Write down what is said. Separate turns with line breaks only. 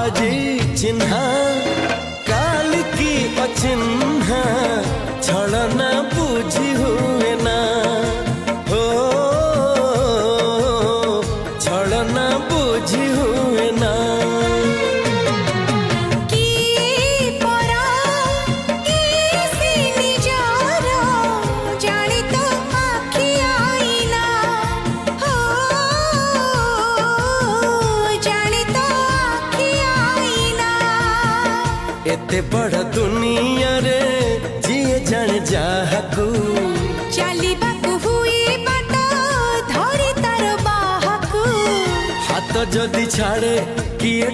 आजी चिन्हा काल की अचिन्हा छलना बुझी हुए ना हो छलना बुझी हुए ना एते बड़ दुनिया रे जिए जान जाहकू
चलिबाकू हुई बाट धरी तार बाहकू
हाथ जदि छाड़े किए